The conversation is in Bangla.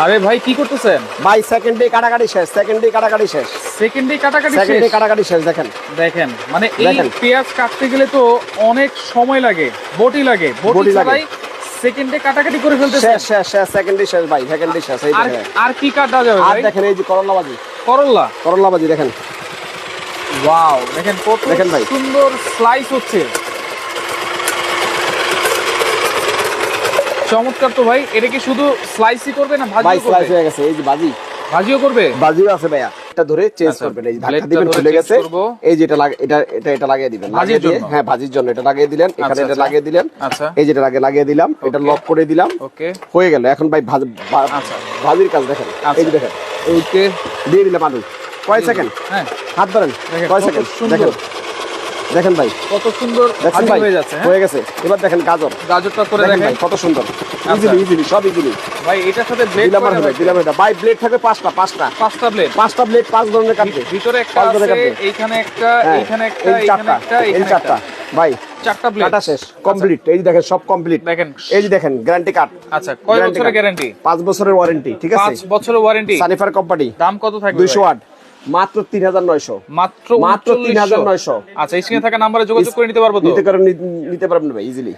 আরে ভাই কি করতেছেন? ভাই সেকেন্ডে কাটাকাটি শেষ, সেকেন্ডে কাটাকাটি শেষ, সেকেন্ডে কাটাকাটি শেষ। সেকেন্ডে কাটাকাটি শেষ। দেখেন দেখেন মানে এই দেখেন। পেঁয়াজ কাটতে গেলে তো অনেক সময় লাগে, বটি লাগে, বটি বটি লাগে। ছাড়াই সেকেন্ডে কাটাকাটি করে ফেলতেছেন। শেষ শেষ শেষ, সেকেন্ডে শেষ ভাই, সেকেন্ডে শেষ। এই আর দেখেন, আর কি কাটা যাবে আর ভাই? দেখেন এই যে করলা ভাজি, করল্লা। করলা ভাজি দেখেন। ওয়াও, দেখেন কত দেখেন ভাই। সুন্দর স্লাইস হচ্ছে। চমৎকার তো ভাই। এটা কি শুধু স্লাইসই করবে না ভাই ভাজিও স্লাইস করবে? হয়ে গেছে, এই যে ভাজি, ভাজিও করবে। ভাজিও আছে ভাইয়া। এটা ধরে চেঞ্জ আচ্ছা, করবেন, এই যে ধাক্কা ব্লেডটা দিবেন, ধরে খুলে চেঞ্জ গেছে। করবো। এই যে এটা এটা লাগিয়ে দিবেন, ভাজির লাগিয়ে দিয়ে, জন্য? হ্যাঁ ভাজির জন্য এটা লাগিয়ে দিলেন, এখানে আচ্ছা, এটা আচ্ছা। লাগিয়ে দিলেন। আচ্ছা, এই যেটা লাগিয়ে দিলাম, এটা Okay. লক করে দিলাম, ওকে। হয়ে গেল। এখন ভাই আচ্ছা। ভাজির কাজ দেখেন, আচ্ছা। এই যে দেখেন, ওকে। দিয়ে দিলাম আলু। কয় সেকেন্ড? হ্যাঁ, হাত ধরেন, দেখেন কয় কত সেকেন্ড? সুন্দর। দেখেন দেখেন ভাই, কত সুন্দর দেখেন ভাজি ভাই, হয়ে যাচ্ছে। হ্যাঁ, হয়ে গেছে। এবার দেখেন গাজর, গাজরটা করে দেখেন দেখেন ভাই কত সুন্দর, ইজিলি ইজিলি, সব ইজিলি। ভাই। এটার সাথে ব্লেড দিলাম আর হলো, দিলাম এটা। ভাই ব্লেড থাকবে পাঁচটা, পাঁচটা পাঁচটা ব্লেড। পাঁচটা ব্লেড, 5 ধরনের কাটবে। ভিতরে একটা পাঁচ ধরনের আছে, কাটবে। এইখানে একটা, হ্যাঁ, এইখানে একটা, এই এইখানে চারটা, একটা, এই এইখানে চারটা একটা। ভাই, চারটা ব্লেড কাটা শেষ, কমপ্লিট। এই যে দেখেন সব কমপ্লিট। দেখেন। এই যে দেখেন গ্যারান্টি কার্ড। আচ্ছা, কয় বছরের গ্যারান্টি? 5 বছরের ওয়ারেন্টি, ঠিক আছে? 5 বছরের ওয়ারেন্টি। সানিফার কোম্পানি, দাম কত থাকবে? 200 ওয়াট, মাত্র 3900। মাত্র মাত্র 3900। 3900। আচ্ছা, স্ক্রিনে থাকা নম্বরে যোগাযোগ করে নিতে পারবো তো? নিতে পারবেন ভাই ইজিলি।